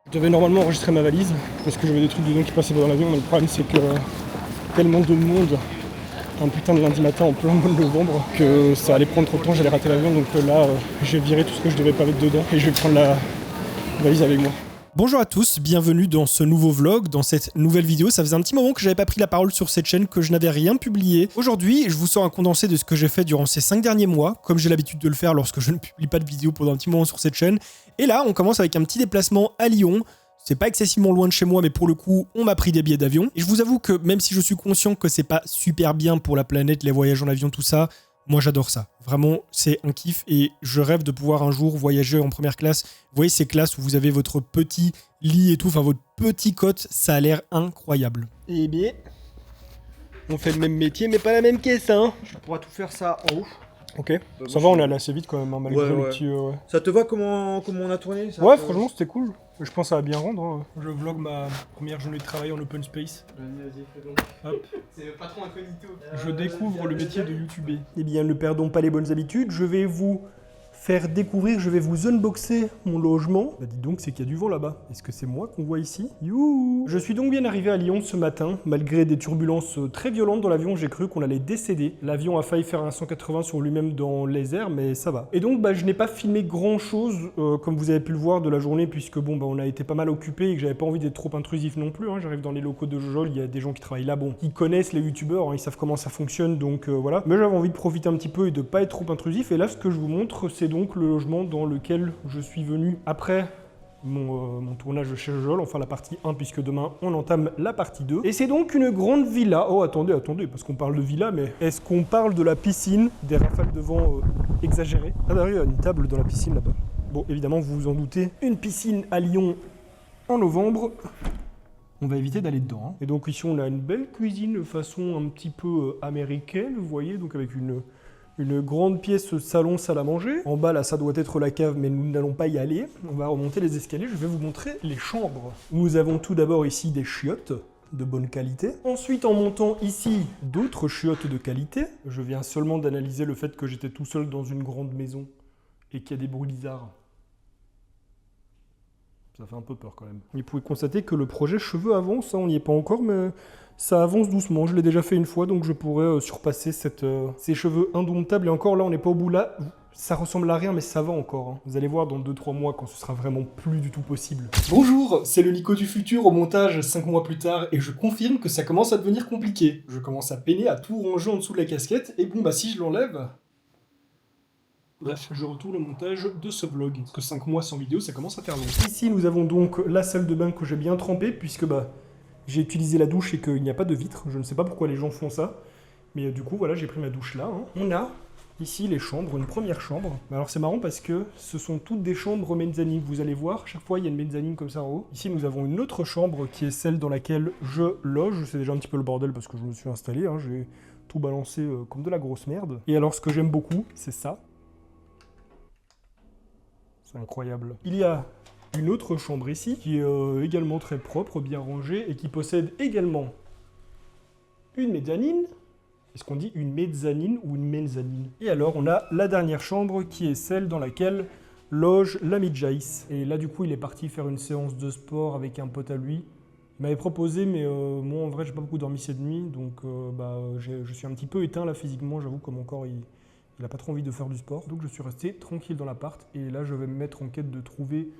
Je devais normalement enregistrer ma valise parce que j'avais des trucs dedans qui passaient pas dans l'avion, mais le problème c'est que tellement de monde un putain de lundi matin en plein mois de novembre que ça allait prendre trop de temps, j'allais rater l'avion, donc là j'ai viré tout ce que je devais pas mettre dedans et je vais prendre la valise avec moi. Bonjour à tous, bienvenue dans ce nouveau vlog, dans cette nouvelle vidéo. Ça faisait un petit moment que j'avais pas pris la parole sur cette chaîne, que je n'avais rien publié. Aujourd'hui, je vous sors un condensé de ce que j'ai fait durant ces 5 derniers mois, comme j'ai l'habitude de le faire lorsque je ne publie pas de vidéo pendant un petit moment sur cette chaîne. Et là, on commence avec un petit déplacement à Lyon. C'est pas excessivement loin de chez moi, mais pour le coup, on m'a pris des billets d'avion. Et je vous avoue que même si je suis conscient que c'est pas super bien pour la planète, les voyages en avion, tout ça, moi j'adore ça. Vraiment, c'est un kiff et je rêve de pouvoir un jour voyager en première classe. Vous voyez ces classes où vous avez votre petit lit et tout, enfin votre petit cote, ça a l'air incroyable. Eh bien, on fait le même métier mais pas la même caisse, hein. Tu pourras tout faire ça en haut. Ok, ça va, on est allé assez vite quand même, hein, malgré Ouais, le ouais. petit... Ça te va comment on a tourné ça Ouais, franchement c'était cool. Je pense que ça va bien rendre. Hein. Je vlog ma première journée de travail en open space. Vas-y, fais donc. Hop. C'est le patron incognito. Je découvre le métier de YouTuber. Eh bien, ne perdons pas les bonnes habitudes. Je vais vous faire découvrir, je vais vous unboxer mon logement. Bah dis donc, c'est qu'il y a du vent là-bas. Est-ce que c'est moi qu'on voit ici? Youhou! Je suis donc bien arrivé à Lyon ce matin. Malgré des turbulences très violentes dans l'avion, j'ai cru qu'on allait décéder. L'avion a failli faire un 180 sur lui-même dans les airs, mais ça va. Et donc, je n'ai pas filmé grand-chose, comme vous avez pu le voir de la journée, puisque on a été pas mal occupés et que j'avais pas envie d'être trop intrusif non plus. Hein. J'arrive dans les locaux de Jojol, il y a des gens qui travaillent là, qui connaissent les youtubeurs, hein, ils savent comment ça fonctionne, donc voilà. Mais j'avais envie de profiter un petit peu et de pas être trop intrusif. Et là, ce que je vous montre, c'est donc le logement dans lequel je suis venu après mon tournage chez Jojol, enfin la partie 1, puisque demain on entame la partie 2. Et c'est donc une grande villa. Oh attendez, parce qu'on parle de villa, mais est-ce qu'on parle de la piscine, des rafales de vent exagérées? Ah bah oui, il y a une table dans la piscine là-bas. Bon, évidemment, vous vous en doutez, une piscine à Lyon en novembre, on va éviter d'aller dedans. Hein. Et donc ici, on a une belle cuisine façon un petit peu américaine, vous voyez, donc avec une grande pièce salon, salle à manger. En bas, là, ça doit être la cave, mais nous n'allons pas y aller. On va remonter les escaliers, je vais vous montrer les chambres. Nous avons tout d'abord ici des chiottes de bonne qualité. Ensuite, en montant ici, d'autres chiottes de qualité. Je viens seulement d'analyser le fait que j'étais tout seul dans une grande maison et qu'il y a des bruits bizarres. Ça fait un peu peur quand même. Vous pouvez constater que le projet cheveux avance, hein, on n'y est pas encore, mais ça avance doucement. Je l'ai déjà fait une fois, donc je pourrais surpasser ces cheveux indomptables. Et encore là, on n'est pas au bout là. Ça ressemble à rien, mais ça va encore. Hein. Vous allez voir dans 2-3 mois quand ce sera vraiment plus du tout possible. Bonjour, c'est le Nico du futur au montage 5 mois plus tard, et je confirme que ça commence à devenir compliqué. Je commence à peiner à tout ranger en dessous de la casquette, et si je l'enlève... Bref, je retourne au montage de ce vlog. Parce que 5 mois sans vidéo, ça commence à faire long. Ici, nous avons donc la salle de bain que j'ai bien trempée, puisque j'ai utilisé la douche et qu'il n'y a pas de vitre. Je ne sais pas pourquoi les gens font ça. Mais du coup, voilà, j'ai pris ma douche là. Hein. On a ici les chambres, une première chambre. Alors c'est marrant parce que ce sont toutes des chambres mezzanine. Vous allez voir, chaque fois il y a une mezzanine comme ça en haut. Ici, nous avons une autre chambre qui est celle dans laquelle je loge. C'est déjà un petit peu le bordel parce que je me suis installé. Hein. J'ai tout balancé comme de la grosse merde. Et alors, ce que j'aime beaucoup, c'est ça. C'est incroyable. Il y a une autre chambre ici, qui est également très propre, bien rangée, et qui possède également une mezzanine. Est-ce qu'on dit une mezzanine ou une mezzanine? Et alors, on a la dernière chambre, qui est celle dans laquelle loge l'ami Jace. Et là, du coup, il est parti faire une séance de sport avec un pote à lui. Il m'avait proposé, mais moi, en vrai, j'ai pas beaucoup dormi cette nuit, donc je suis un petit peu éteint là physiquement. J'avoue que mon corps, il n'a pas trop envie de faire du sport, donc je suis resté tranquille dans l'appart. Et là, je vais me mettre en quête de trouver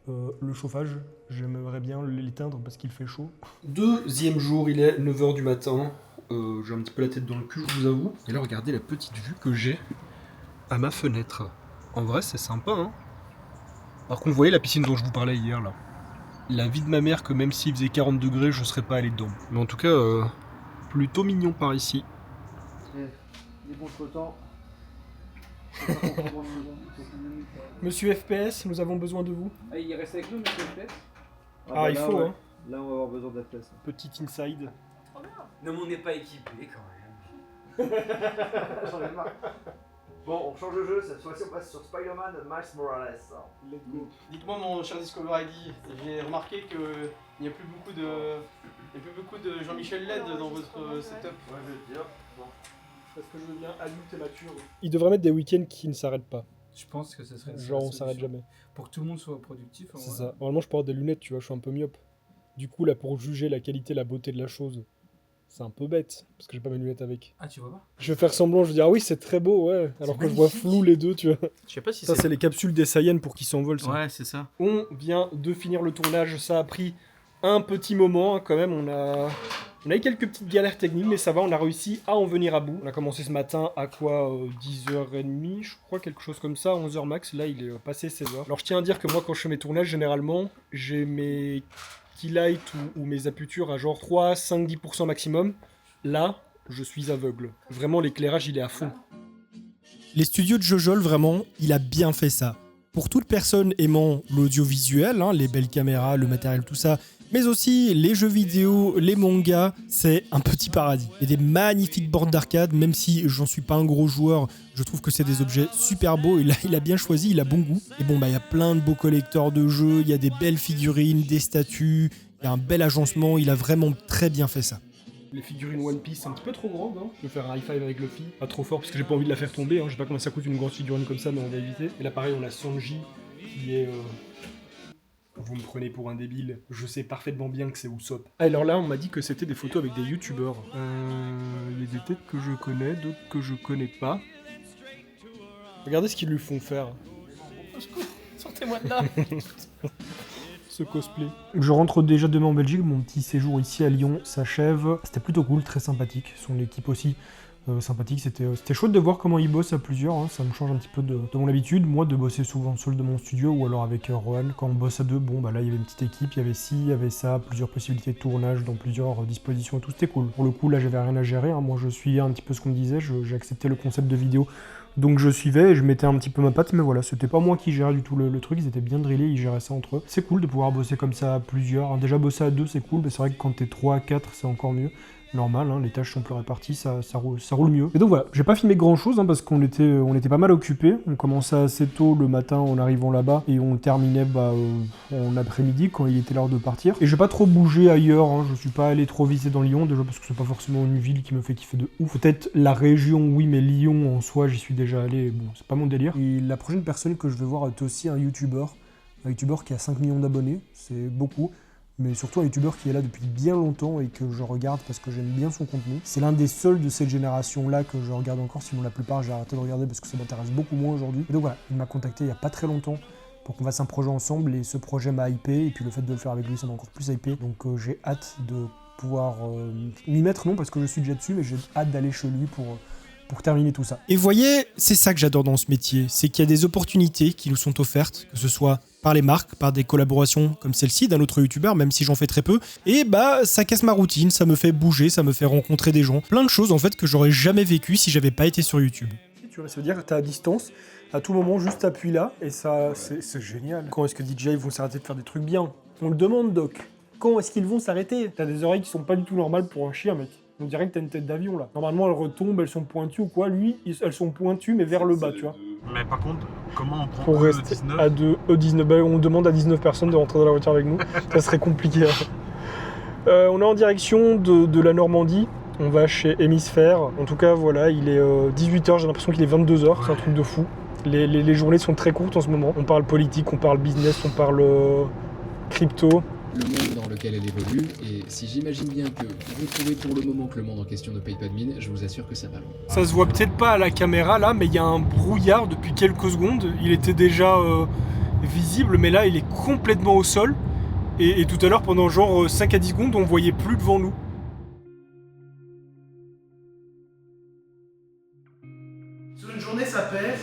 le chauffage. J'aimerais bien l'éteindre parce qu'il fait chaud. Deuxième jour, il est 9h du matin. J'ai un petit peu la tête dans le cul, je vous avoue. Et là, regardez la petite vue que j'ai à ma fenêtre. En vrai, c'est sympa, hein. Par contre, vous voyez la piscine dont je vous parlais hier, là. La vie de ma mère que même s'il faisait 40 degrés, je serais pas allé dedans. Mais en tout cas, plutôt mignon par ici. Les bons flottants. Monsieur FPS, nous avons besoin de vous. Ah, il reste avec nous, monsieur FPS? Il faut, hein. Là, on va avoir besoin de la place. Petit inside. Non, mais on n'est pas équipé quand même. J'en ai marre. Bon, on change de jeu, cette fois-ci on passe sur Spider-Man Miles Morales. Let's go. Dites-moi mon cher Discover ID, j'ai remarqué qu'il n'y a plus beaucoup de Jean-Michel LED dans votre setup. Ouais, je vais te dire. Bon. Parce que je deviens adulte et mature. Il devrait mettre des week-ends qui ne s'arrêtent pas. Je pense que ce serait Genre la on s'arrête solution. jamais. Pour que tout le monde soit productif. en C'est vrai. ça. Normalement, je porte des lunettes, tu vois, je suis un peu myope. Du coup, là, pour juger la qualité, la beauté de la chose, c'est un peu bête, parce que j'ai pas mes lunettes avec. Ah, tu vois pas? Je vais faire semblant, je vais dire, ah oui, c'est très beau, ouais. Alors que je vois magnifique. flou les deux, tu vois. Je sais pas si Ça, c'est les capsules des Saiyans pour qu'ils s'envolent, ça. Ouais, c'est ça. On vient de finir le tournage, ça a pris un petit moment, hein, quand même. On a eu quelques petites galères techniques, mais ça va, on a réussi à en venir à bout. On a commencé ce matin à quoi 10h30, je crois, quelque chose comme ça, 11h max. Là, il est passé 16h. Alors, je tiens à dire que moi, quand je fais mes tournages, généralement, j'ai mes keylights ou mes apputures à genre 3, 5, 10% maximum. Là, je suis aveugle. Vraiment, l'éclairage, il est à fond. Les studios de Jojol, vraiment, il a bien fait ça. Pour toute personne aimant l'audiovisuel, hein, les belles caméras, le matériel, tout ça, mais aussi les jeux vidéo, les mangas, c'est un petit paradis. Il y a des magnifiques bornes d'arcade, même si j'en suis pas un gros joueur, je trouve que c'est des objets super beaux, et là, il a bien choisi, il a bon goût. Et bon, bah, il y a plein de beaux collecteurs de jeux, il y a des belles figurines, des statues, il y a un bel agencement, il a vraiment très bien fait ça. Les figurines One Piece, c'est un petit peu trop grand, non? Je vais faire un high five avec Luffy. Pas trop fort parce que j'ai pas envie de la faire tomber, hein. Je sais pas combien ça coûte une grosse figurine comme ça, mais on va éviter. Et là, pareil, on a Sanji qui est. Vous me prenez pour un débile, je sais parfaitement bien que c'est Usopp. Alors là, on m'a dit que c'était des photos avec des youtubeurs. Il y a des têtes que je connais, d'autres que je connais pas. Regardez ce qu'ils lui font faire. Sortez-moi de là. Ce cosplay. Je rentre déjà demain en Belgique, mon petit séjour ici à Lyon s'achève. C'était plutôt cool, très sympathique. Son équipe aussi sympathique. C'était chouette de voir comment ils bossent à plusieurs. Hein. Ça me change un petit peu de mon habitude. Moi, de bosser souvent seul de mon studio ou alors avec Rohan. Quand on bosse à deux, bon, bah là, il y avait une petite équipe, il y avait ci, il y avait ça, plusieurs possibilités de tournage dans plusieurs dispositions et tout. C'était cool. Pour le coup, là, j'avais rien à gérer. Hein. Moi, je suis un petit peu ce qu'on me disait. J'ai accepté le concept de vidéo. Donc je suivais et je mettais un petit peu ma patte, mais voilà, c'était pas moi qui gérais du tout le truc, ils étaient bien drillés, ils géraient ça entre eux. C'est cool de pouvoir bosser comme ça à plusieurs. Déjà bosser à deux, c'est cool, mais c'est vrai que quand t'es 3, 4, c'est encore mieux. Normal, hein, les tâches sont plus réparties, ça roule mieux. Et donc voilà, j'ai pas filmé grand chose parce qu'on était pas mal occupés. On commençait assez tôt le matin en arrivant là-bas et on terminait en après-midi quand il était l'heure de partir. Et j'ai pas trop bougé ailleurs, hein, je suis pas allé trop visiter dans Lyon déjà parce que c'est pas forcément une ville qui me fait kiffer de ouf. Peut-être la région, oui, mais Lyon en soi, j'y suis déjà allé, bon, c'est pas mon délire. Et la prochaine personne que je vais voir est aussi un youtubeur qui a 5 millions d'abonnés, c'est beaucoup. Mais surtout un youtubeur qui est là depuis bien longtemps et que je regarde parce que j'aime bien son contenu. C'est l'un des seuls de cette génération-là que je regarde encore, sinon la plupart j'ai arrêté de regarder parce que ça m'intéresse beaucoup moins aujourd'hui. Et donc voilà, il m'a contacté il n'y a pas très longtemps pour qu'on fasse un projet ensemble et ce projet m'a hypé et puis le fait de le faire avec lui ça m'a encore plus hypé. Donc j'ai hâte de pouvoir m'y mettre, non parce que je suis déjà dessus, mais j'ai hâte d'aller chez lui pour terminer tout ça. Et vous voyez, c'est ça que j'adore dans ce métier, c'est qu'il y a des opportunités qui nous sont offertes, que ce soit par les marques, par des collaborations comme celle-ci d'un autre youtubeur, même si j'en fais très peu, et bah ça casse ma routine, ça me fait bouger, ça me fait rencontrer des gens, plein de choses en fait que j'aurais jamais vécu si j'avais pas été sur YouTube. Tu vois, ça veut dire que tu es à distance, à tout moment juste appuie là, et ça c'est génial. Quand est-ce que DJI vont s'arrêter de faire des trucs bien? On le demande Doc, quand est-ce qu'ils vont s'arrêter? T'as des oreilles qui sont pas du tout normales pour un chien mec. On dirait que t'as une tête d'avion là. Normalement elles retombent, elles sont pointues ou quoi. Lui, elles sont pointues mais vers le bas, tu vois. Mais par contre, comment on prend Pour rester E19 à 19, bah, on demande à 19 personnes de rentrer dans la voiture avec nous. Ça serait compliqué. Hein. On est en direction de la Normandie. On va chez Hémisphère. En tout cas, voilà, il est 18h. J'ai l'impression qu'il est 22h. C'est un truc de fou. Les journées sont très courtes en ce moment. On parle politique, on parle business, on parle crypto. Le monde dans lequel elle évolue, et si j'imagine bien que vous trouvez pour le moment que le monde en question ne paye pas de mine, je vous assure que ça va loin. Ça se voit peut-être pas à la caméra là, mais il y a un brouillard depuis quelques secondes. Il était déjà visible, mais là il est complètement au sol. Et tout à l'heure, pendant genre 5 à 10 secondes, on voyait plus devant nous. Sur une journée, ça pèse,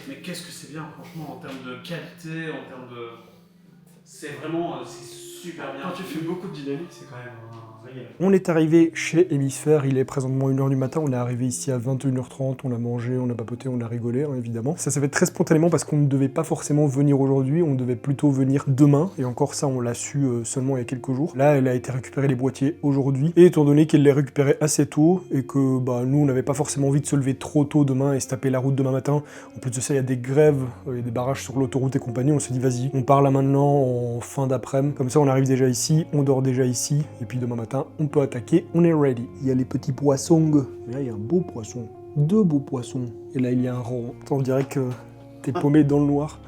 mais qu'est-ce que c'est bien, franchement, en termes de qualité, en termes de. C'est vraiment. C'est super bien. Quand tu fais beaucoup de dynamique, c'est quand même un régal. On est arrivé chez Hémisphère, il est présentement 1h du matin, on est arrivé ici à 21h30, on a mangé, on a papoté, on a rigolé, hein, évidemment. Ça s'est fait très spontanément parce qu'on ne devait pas forcément venir aujourd'hui, on devait plutôt venir demain, et encore ça on l'a su seulement il y a quelques jours. Là elle a été récupérée les boîtiers aujourd'hui, et étant donné qu'elle les récupérait assez tôt, et que bah, nous on n'avait pas forcément envie de se lever trop tôt demain et se taper la route demain matin, en plus de ça il y a des grèves, il y a des barrages sur l'autoroute et compagnie, on s'est dit vas-y, on part là maintenant en fin d'après-midi, comme ça on arrive déjà ici, on dort déjà ici, et puis demain matin on peut attaquer, on est ready. Il y a les petits poissons, et là il y a un beau poisson, 2 beaux poissons, et là il y a un rang. On dirait que T'es paumé dans le noir.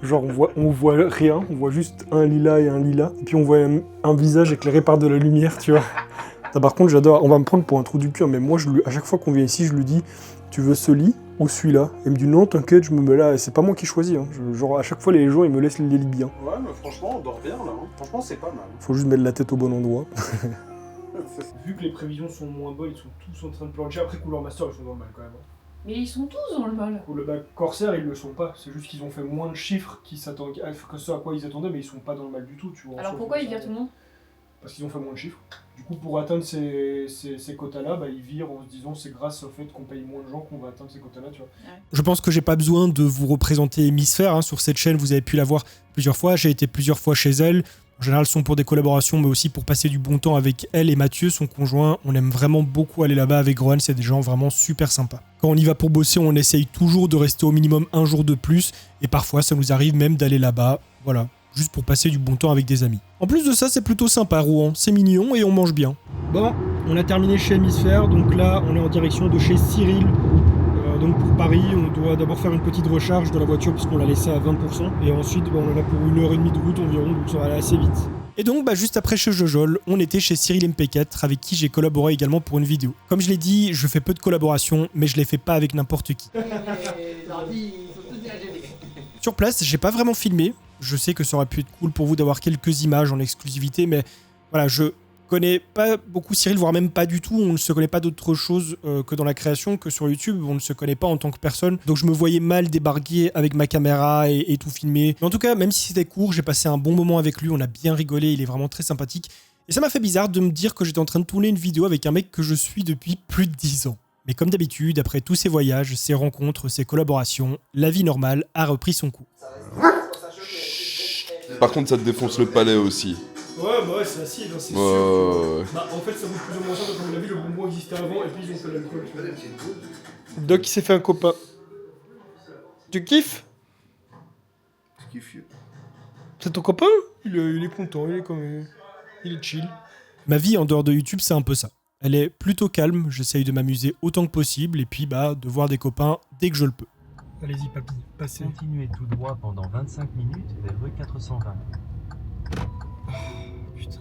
Genre on voit rien, on voit juste un lilas et un lilas. Et puis on voit un visage éclairé par de la lumière, tu vois. Ça, par contre, j'adore. On va me prendre pour un trou du cul, mais moi, à chaque fois qu'on vient ici, je lui dis « Tu veux ce lit ou celui-là ?» Il me dit « Non, t'inquiète, je me mets là. » Et c'est pas moi qui choisis. Hein. Genre, à chaque fois, les gens, ils me laissent les lits bien. Ouais, mais franchement, on dort bien là. Hein. Franchement, c'est pas mal. Faut juste mettre la tête au bon endroit. Vu que les prévisions sont moins bonnes, ils sont tous en train de plancher. Après, Cooler Master, ils sont dans le mal quand même. Mais ils sont tous dans le mal. Corsair, ils le sont pas. C'est juste qu'ils ont fait moins de chiffres que ce à quoi ils attendaient, mais ils sont pas dans le mal du tout. Tu vois. Alors pourquoi ils virent tout le monde? Parce qu'ils ont fait moins de chiffres. Du coup, pour atteindre ces quotas-là, bah, ils virent en se disant c'est grâce au fait qu'on paye moins de gens qu'on va atteindre ces quotas-là, tu vois. Ouais. Je pense que j'ai pas besoin de vous représenter Hémisphère. Hein. Sur cette chaîne, vous avez pu la voir plusieurs fois. J'ai été plusieurs fois chez elle. En général, ce sont pour des collaborations, mais aussi pour passer du bon temps avec elle et Mathieu, son conjoint. On aime vraiment beaucoup aller là-bas avec Rohan. C'est des gens vraiment super sympas. Quand on y va pour bosser, on essaye toujours de rester au minimum un jour de plus. Et parfois, ça nous arrive même d'aller là-bas. Voilà. Juste pour passer du bon temps avec des amis. En plus de ça, c'est plutôt sympa, Rouen. C'est mignon et on mange bien. Bon, on a terminé chez Hémisphère, donc là, on est en direction de chez Cyril. Donc pour Paris, on doit d'abord faire une petite recharge de la voiture puisqu'on l'a laissée à 20%. Et ensuite, on en a pour 1h30 de route environ, donc ça va aller assez vite. Et donc, juste après chez Jojol, on était chez Cyril MP4, avec qui j'ai collaboré également pour une vidéo. Comme je l'ai dit, je fais peu de collaborations, mais je les fais pas avec n'importe qui. Sur place, j'ai pas vraiment filmé. Je sais que ça aurait pu être cool pour vous d'avoir quelques images en exclusivité, mais voilà, je connais pas beaucoup Cyril, voire même pas du tout. On ne se connaît pas d'autre chose que dans la création, que sur YouTube. On ne se connaît pas en tant que personne. Donc je me voyais mal débarquer avec ma caméra et tout filmer. Mais en tout cas, même si c'était court, j'ai passé un bon moment avec lui. On a bien rigolé, il est vraiment très sympathique. Et ça m'a fait bizarre de me dire que j'étais en train de tourner une vidéo avec un mec que je suis depuis plus de 10 ans. Mais comme d'habitude, après tous ces voyages, ces rencontres, ces collaborations, la vie normale a repris son cours. Par contre, ça te défonce le palais aussi. Ouais, c'est acide, hein, c'est sûr. Bah, en fait, ça vaut plus ou moins ça, parce qu'on l'a vu, le bonbon existait avant, et puis ils ont fait l'alcool. Doc, il s'est fait un copain. Tu kiffes? Je kiffe. C'est ton copain? Il est content, il est chill. Ma vie en dehors de YouTube, c'est un peu ça. Elle est plutôt calme, j'essaye de m'amuser autant que possible, et puis de voir des copains dès que je le peux. Allez-y, papy, passez. Continuez tout droit pendant 25 minutes vers rue 420. Putain.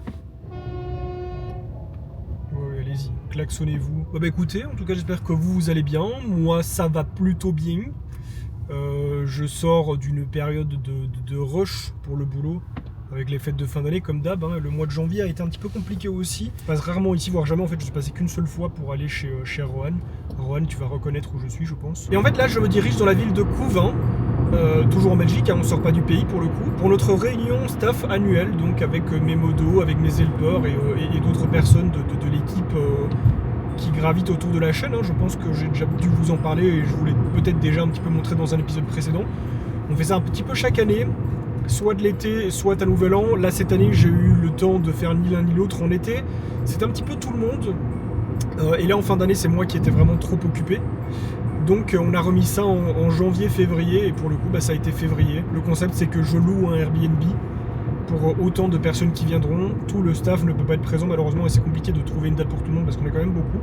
Ouais, allez-y, klaxonnez-vous. Bah écoutez, en tout cas j'espère que vous allez bien. Moi ça va plutôt bien. Je sors d'une période de rush pour le boulot. Avec les fêtes de fin d'année comme d'hab, hein. Le mois de janvier a été un petit peu compliqué aussi. Je passe rarement ici, voire jamais. En fait, je suis passé qu'une seule fois pour aller chez Rohan. Rohan, tu vas reconnaître où je suis, je pense. Et en fait, là, je me dirige dans la ville de Couvin, toujours en Belgique, hein, on sort pas du pays pour le coup, pour notre réunion staff annuelle, donc avec mes modos, avec mes helpers et d'autres personnes de l'équipe qui gravitent autour de la chaîne. Hein. Je pense que j'ai déjà dû vous en parler et je vous l'ai peut-être déjà un petit peu montré dans un épisode précédent. On fait ça un petit peu chaque année. Soit de l'été, soit à Nouvel An. Là, cette année, j'ai eu le temps de faire ni l'un ni l'autre en été. C'est un petit peu tout le monde. Et là, en fin d'année, c'est moi qui étais vraiment trop occupé. Donc, on a remis ça en janvier-février. Et pour le coup, ça a été février. Le concept, c'est que je loue un Airbnb pour autant de personnes qui viendront. Tout le staff ne peut pas être présent, malheureusement. Et c'est compliqué de trouver une date pour tout le monde parce qu'on est quand même beaucoup.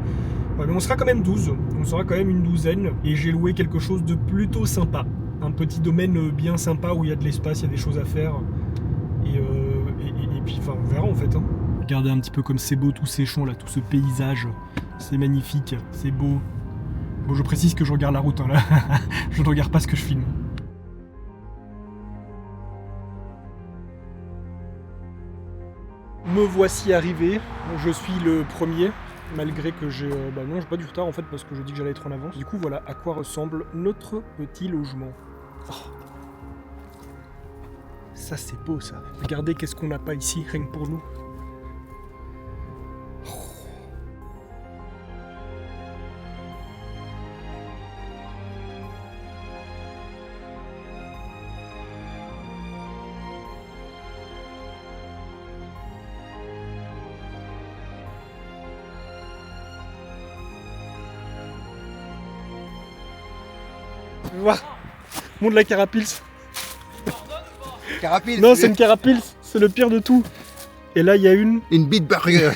Mais on sera quand même 12. On sera quand même une douzaine. Et j'ai loué quelque chose de plutôt sympa. Un petit domaine bien sympa où il y a de l'espace, il y a des choses à faire. Et puis, enfin, on verra en fait. Hein. Regardez un petit peu comme c'est beau tous ces champs là, tout ce paysage. C'est magnifique, c'est beau. Bon, je précise que je regarde la route hein, là. Je ne regarde pas ce que je filme. Me voici arrivé. Je suis le premier. Malgré que j'ai... non, j'ai pas du retard en fait parce que je dis que j'allais être en avance. Du coup, voilà à quoi ressemble notre petit logement. Oh. Ça, c'est beau ça. Regardez qu'est-ce qu'on n'a pas ici, rien que pour nous. Oh. Voir. Montre la Carapils. Carapils. Non, c'est une Carapils. C'est le pire de tout. Et là, il y a une Beat Burger.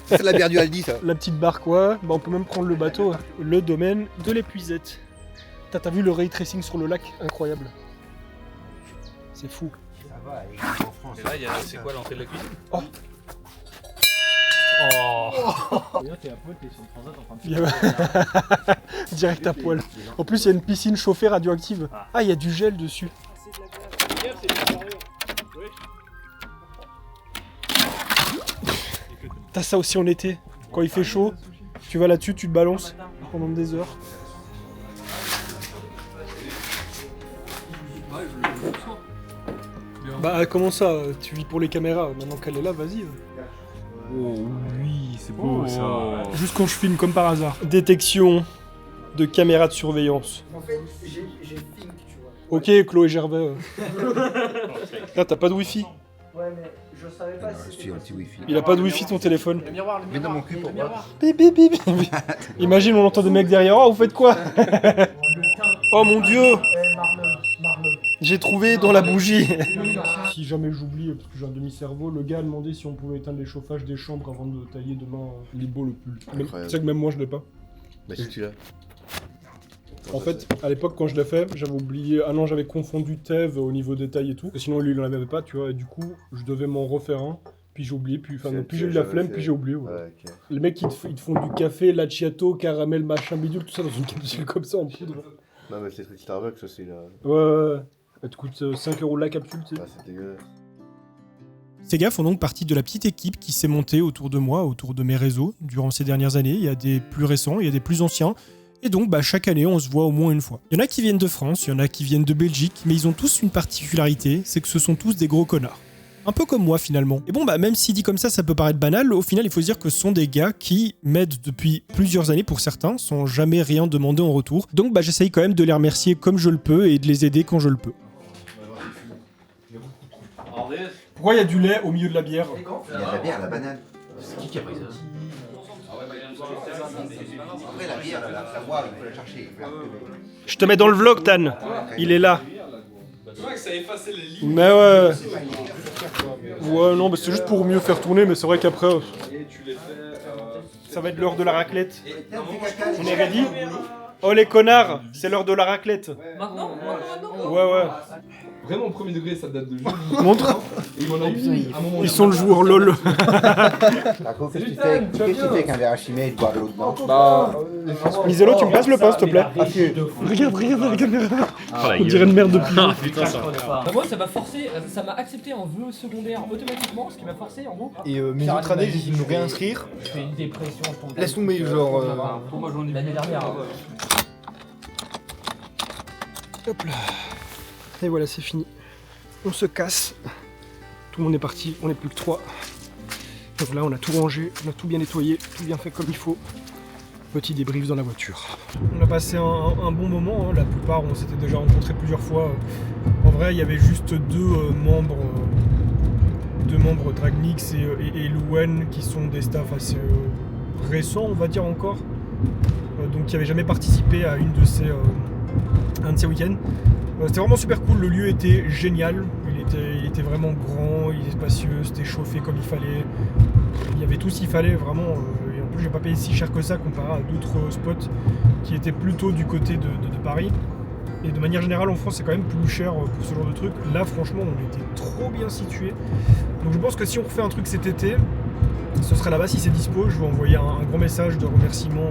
C'est la bière du Aldi, ça. La petite barque, ouais. On peut même prendre le bateau. Le domaine de l'épuisette. T'as vu le ray tracing sur le lac? Incroyable. C'est fou. Ça va, et en France. Et là, c'est quoi l'entrée de la cuisine? Oh. D'ailleurs, t'es à poil, t'es sur le transat en train de faire. Direct à poil. En plus, il y a une piscine chauffée radioactive. Ah, il y a du gel dessus. T'as ça aussi en été. Quand il fait chaud, tu vas là-dessus, tu te balances pendant des heures. Bah comment ça? Tu vis pour les caméras. Maintenant qu'elle est là, vas-y. Oh oui, c'est beau ça. Juste quand je filme comme par hasard. Détection de caméras de surveillance. En fait, j'ai Think, tu vois. Ok, Chloé Gervais. Là, t'as pas de wifi. Ouais, mais je savais pas si c'était anti-wifi. Il a pas de wifi ton téléphone. Le miroir, Mais dans mon cul, pour moi. Bip bip bip. Imagine, on entend des mecs derrière. Oh, vous faites quoi? Oh mon dieu. J'ai trouvé dans la bougie. Si jamais j'oublie, parce que j'ai un demi-cerveau, le gars a demandé si on pouvait éteindre les chauffages des chambres avant de tailler demain. Il est beau le pull. Incroyable. Tu sais que même moi je l'ai pas. Bah si tu l'as. En fait, à l'époque quand je l'ai fait, j'avais oublié. Ah non, j'avais confondu Tev au niveau détail et tout. Sinon lui il en avait pas, tu vois. Et du coup, je devais m'en refaire un. Puis j'ai oublié, puis j'ai eu la flemme, puis j'ai oublié. Ouais. Ouais, ok. Les mecs ils te font du café, laciato, caramel, machin bidule, tout ça dans une capsule comme ça en poudre. Non, mais c'est le truc Starbucks, ça c'est là. Ouais. Elle te coûte 5 € la capsule, tu sais. Ah, c'est dégueulasse. Ces gars font donc partie de la petite équipe qui s'est montée autour de moi, autour de mes réseaux, durant ces dernières années. Il y a des plus récents, il y a des plus anciens. Et donc, chaque année, on se voit au moins une fois. Il y en a qui viennent de France, il y en a qui viennent de Belgique, mais ils ont tous une particularité, c'est que ce sont tous des gros connards. Un peu comme moi, finalement. Et bon, même si dit comme ça peut paraître banal, au final, il faut se dire que ce sont des gars qui m'aident depuis plusieurs années pour certains, sans jamais rien demander en retour. Donc, j'essaye quand même de les remercier comme je le peux et de les aider quand je le peux. Pourquoi il y a du lait au milieu de la bière? Il y a de la bière, la banane. C'est qui a pris ça? Après, la bière, la boire, il faut la chercher. Je te mets dans le vlog, Tan. Il est là. Tu vois que ça effacait les lignes. Mais ouais. Ouais, non, c'est juste pour mieux faire tourner, mais c'est vrai qu'après. Ça va être l'heure de la raclette. On est ready? Oh les connards, c'est l'heure de la raclette. Maintenant? Ouais. Vraiment premier degré, ça date de jeu. Montre. Et ils m'en ont mis un moment. Ils sont le joueur LOL. Qu'est-ce que tu fais avec un verre à chimer et de boire de l'eau dedans? Misello, tu me passes le pain, s'il te plaît? Regarde la caméra. On dirait une merde de pluie. Putain, ça. Moi, ça m'a forcé, ça m'a accepté en vœu secondaire automatiquement, ce qui m'a forcé en gros. Et mes autres années, j'ai dit de nous réinscrire. Je fais une dépression. Laisse tomber, genre. Pour moi, j'en ai l'année dernière. Hop là. Et voilà, c'est fini. On se casse. Tout le monde est parti, on n'est plus que 3. Donc là, on a tout rangé, on a tout bien nettoyé, tout bien fait comme il faut. Petit débrief dans la voiture. On a passé un bon moment, hein. La plupart, on s'était déjà rencontrés plusieurs fois. En vrai, il y avait juste deux membres Dragmix et Louen qui sont des staffs assez récents, on va dire encore. Donc qui n'avaient jamais participé à un de ces week-ends. C'était vraiment super cool, le lieu était génial, il était vraiment grand, il était spacieux, c'était chauffé comme il fallait, il y avait tout ce qu'il fallait vraiment, et en plus j'ai pas payé si cher que ça comparé à d'autres spots qui étaient plutôt du côté de Paris, et de manière générale en France c'est quand même plus cher pour ce genre de truc. Là franchement on était trop bien situé, donc je pense que si on refait un truc cet été, ce serait là-bas si c'est dispo. Je vais envoyer un grand message de remerciement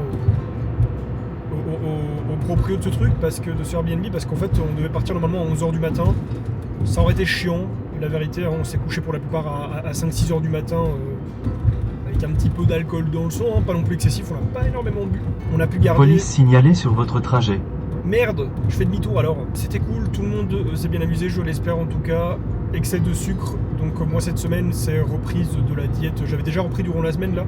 au proprio de ce truc, de ce Airbnb, parce qu'en fait on devait partir normalement à 11h du matin, ça aurait été chiant, la vérité, hein, on s'est couché pour la plupart à 5-6h du matin avec un petit peu d'alcool dans le sang, hein, pas non plus excessif, on n'a pas énormément bu, on a pu garder... Police signalée sur votre trajet. Merde, je fais demi-tour alors, c'était cool, tout le monde s'est bien amusé, je l'espère en tout cas, excès de sucre, donc moi cette semaine c'est reprise de la diète, j'avais déjà repris durant la semaine là,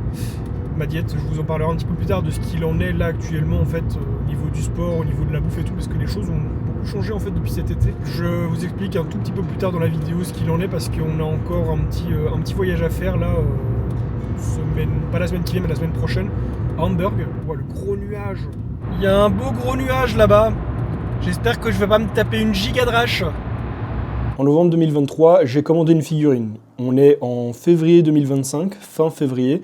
ma diète, je vous en parlerai un petit peu plus tard de ce qu'il en est là actuellement en fait au niveau du sport, au niveau de la bouffe et tout, parce que les choses ont beaucoup changé en fait depuis cet été. Je vous explique un tout petit peu plus tard dans la vidéo ce qu'il en est, parce qu'on a encore un petit voyage à faire là, pas la semaine qui vient mais la semaine prochaine, à Hamburg. On voit le gros nuage, il y a un beau gros nuage là-bas, j'espère que je vais pas me taper une giga drache. En novembre 2023, j'ai commandé une figurine. On est en février 2025, fin février.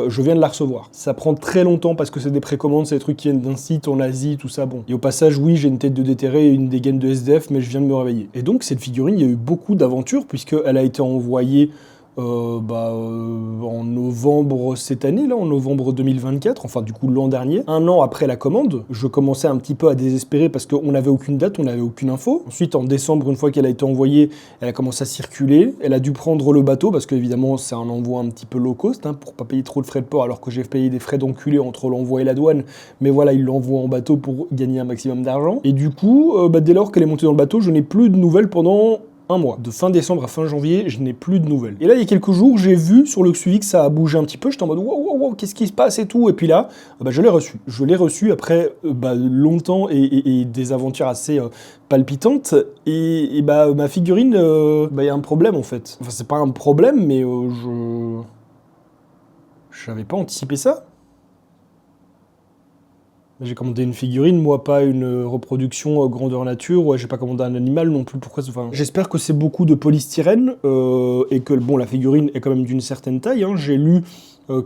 je viens de la recevoir. Ça prend très longtemps parce que c'est des précommandes, c'est des trucs qui viennent d'un site en Asie, tout ça, bon. Et au passage, oui, j'ai une tête de déterré et une dégaine de SDF, mais je viens de me réveiller. Et donc, cette figurine, il y a eu beaucoup d'aventures, puisqu'elle a été envoyée en novembre cette année, là, en novembre 2024, enfin du coup l'an dernier, un an après la commande. Je commençais un petit peu à désespérer parce qu'on n'avait aucune date, on n'avait aucune info. Ensuite, en décembre, une fois qu'elle a été envoyée, elle a commencé à circuler. Elle a dû prendre le bateau parce qu'évidemment, c'est un envoi un petit peu low cost, hein, pour pas payer trop de frais de port, alors que j'ai payé des frais d'enculé entre l'envoi et la douane. Mais voilà, ils l'envoient en bateau pour gagner un maximum d'argent. Et du coup, dès lors qu'elle est montée dans le bateau, je n'ai plus de nouvelles pendant un mois. De fin décembre à fin janvier, je n'ai plus de nouvelles. Et là, il y a quelques jours, j'ai vu sur le Xuvi que ça a bougé un petit peu. J'étais en mode wow, qu'est-ce qui se passe et tout. Et puis là, je l'ai reçu. Je l'ai reçu après longtemps et des aventures assez palpitantes. Et ma figurine, y a un problème en fait. Enfin, c'est pas un problème, mais je n'avais pas anticipé ça. J'ai commandé une figurine, moi pas une reproduction grandeur nature, ouais, j'ai pas commandé un animal non plus, pourquoi enfin, j'espère que c'est beaucoup de polystyrène et que bon, la figurine est quand même d'une certaine taille, hein. J'ai lu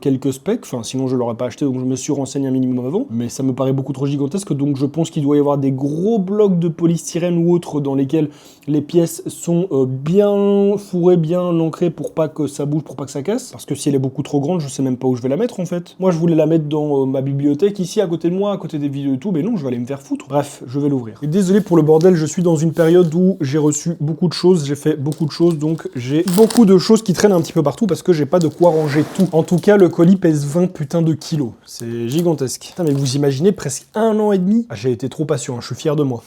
quelques specs, enfin sinon je l'aurais pas acheté, donc je me suis renseigné un minimum avant, mais ça me paraît beaucoup trop gigantesque, donc je pense qu'il doit y avoir des gros blocs de polystyrène ou autres dans lesquels les pièces sont bien fourrées, bien ancrées pour pas que ça bouge, pour pas que ça casse, parce que si elle est beaucoup trop grande, je sais même pas où je vais la mettre en fait. Moi je voulais la mettre dans ma bibliothèque ici à côté de moi, à côté des vidéos et tout, mais non, je vais aller me faire foutre. Bref, je vais l'ouvrir. Et désolé pour le bordel, je suis dans une période où j'ai reçu beaucoup de choses, j'ai fait beaucoup de choses, donc j'ai beaucoup de choses qui traînent un petit peu partout parce que j'ai pas de quoi ranger tout. En tout cas, le colis pèse 20 putains de kilos. C'est gigantesque. Putain, mais vous imaginez presque 1 an et demi? Ah, j'ai été trop patient, hein, je suis fier de moi.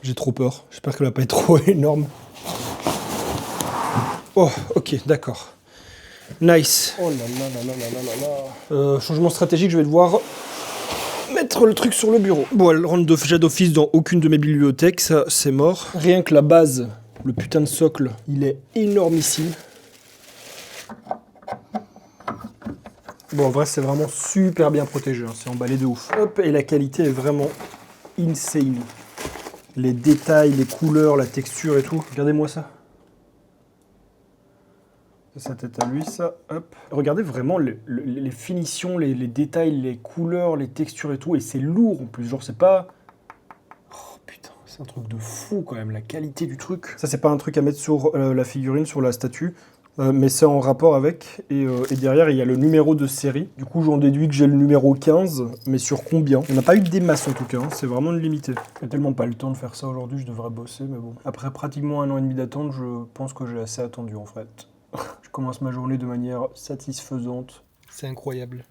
J'ai trop peur. J'espère qu'elle va pas être trop énorme. Oh, ok, d'accord. Nice. Oh là là là là là là là. Changement stratégique, je vais devoir mettre le truc sur le bureau. Bon, elle rentre déjà d'office dans aucune de mes bibliothèques, ça c'est mort. Rien que la base, le putain de socle, il est énormissime. Bon, en vrai, c'est vraiment super bien protégé, hein. C'est emballé de ouf. Hop, et la qualité est vraiment insane. Les détails, les couleurs, la texture et tout. Regardez-moi ça. C'est sa tête à lui, ça. Hop. Regardez vraiment les finitions, les détails, les couleurs, les textures et tout. Et c'est lourd en plus. Genre, c'est pas... Oh putain, c'est un truc de fou quand même, la qualité du truc. Ça, c'est pas un truc à mettre sur la figurine, sur la statue. Mais c'est en rapport avec, et derrière il y a le numéro de série. Du coup j'en déduis que j'ai le numéro 15, mais sur combien? On n'a pas eu des masses en tout cas, hein. C'est vraiment une limitée. J'ai tellement pas le temps de faire ça aujourd'hui, je devrais bosser, mais bon. Après pratiquement 1 an et demi d'attente, je pense que j'ai assez attendu en fait. Je commence ma journée de manière satisfaisante. C'est incroyable.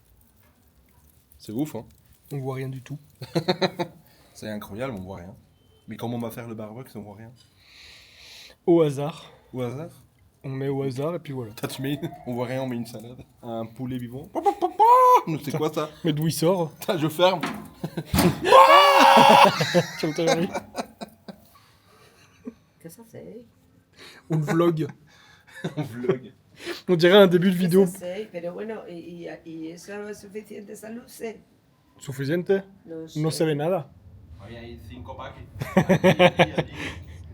C'est ouf, hein. On voit rien du tout. C'est incroyable, on voit rien. Mais comment on va faire le barbecue si on voit rien? Au hasard. Au hasard? On met au hasard et puis voilà. Tu mets, on voit rien, on met une salade. Un poulet vivant. C'est quoi ça? Mais d'où il sort? Je ferme. Qu'est-ce que ça c'est? On vlog. On vlog. On dirait un début de vidéo. Pero bueno, y eso es suficiente esa luz. Suficiente? No se ve nada.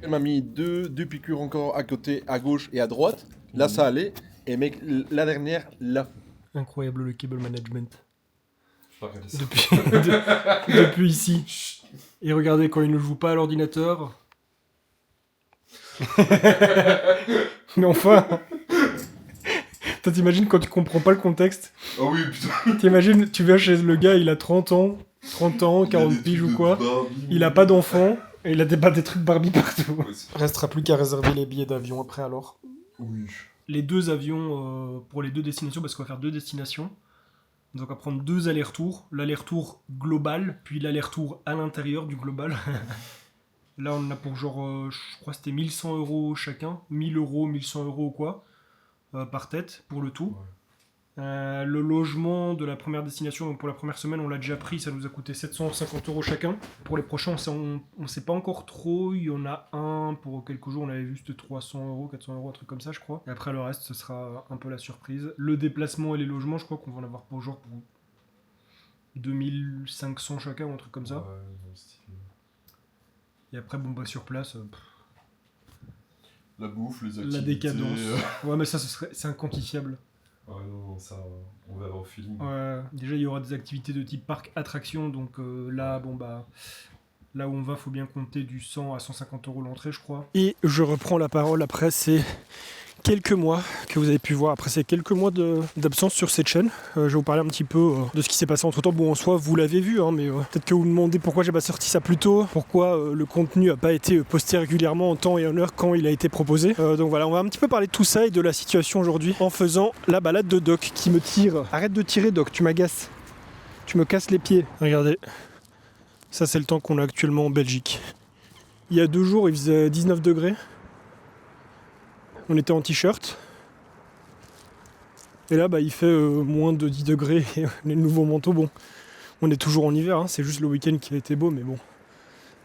Elle m'a mis deux piqûres encore à côté, à gauche et à droite. Là, ça allait. Et mec, la dernière, là. Incroyable le cable management. Depuis ici. Et regardez, quand il ne joue pas à l'ordinateur... Mais enfin... Toi, t'imagines quand tu comprends pas le contexte? Oh oui, putain. T'imagines, tu vas chez le gars, il a 30 ans, 40 piges ou quoi. Il a pas d'enfant. Et il a des trucs Barbie partout. Restera plus qu'à réserver les billets d'avion après alors. Oui. Les 2 avions pour les 2 destinations, parce qu'on va faire 2 destinations. Donc on va prendre 2 allers-retours. L'aller-retour global, puis l'aller-retour à l'intérieur du global. Là on en a pour genre, je crois que c'était 1100 € chacun. 1000 €, 1100 € ou quoi, par tête pour le tout. Ouais. Le logement de la première destination, donc pour la première semaine, on l'a déjà pris, ça nous a coûté 750 € chacun. Pour les prochains, on sait pas encore trop, il y en a un pour quelques jours, on avait vu c'était 300 €, 400 €, un truc comme ça je crois. Et après le reste, ce sera un peu la surprise. Le déplacement et les logements, je crois qu'on va en avoir pour genre pour 2500 chacun ou un truc comme ça. Ouais, Et après, bon, bah, sur place, La bouffe, les activités... la décadence. Ouais, mais ça, c'est inquantifiable. Ouais, non, ça, on verra au feeling. Ouais, déjà, il y aura des activités de type parc attraction, donc là, bon, bah... Là où on va, faut bien compter du 100 à 150 € l'entrée, je crois. Et je reprends la parole après ces quelques mois que vous avez pu voir. Après ces quelques mois d'absence sur cette chaîne, je vais vous parler un petit peu de ce qui s'est passé entre temps. Bon, en soi, vous l'avez vu, hein, mais peut-être que vous vous demandez pourquoi j'ai pas sorti ça plus tôt, pourquoi le contenu a pas été posté régulièrement en temps et en heure quand il a été proposé. Donc voilà, on va un petit peu parler de tout ça et de la situation aujourd'hui en faisant la balade de Doc qui me tire. Arrête de tirer, Doc, tu m'agaces. Tu me casses les pieds. Regardez. Ça, c'est le temps qu'on a actuellement en Belgique. Il y a 2 jours, il faisait 19 degrés. On était en t-shirt. Et là, bah, il fait moins de 10 degrés. Et les nouveaux manteaux, bon, on est toujours en hiver. Hein, c'est juste le week-end qui a été beau, mais bon.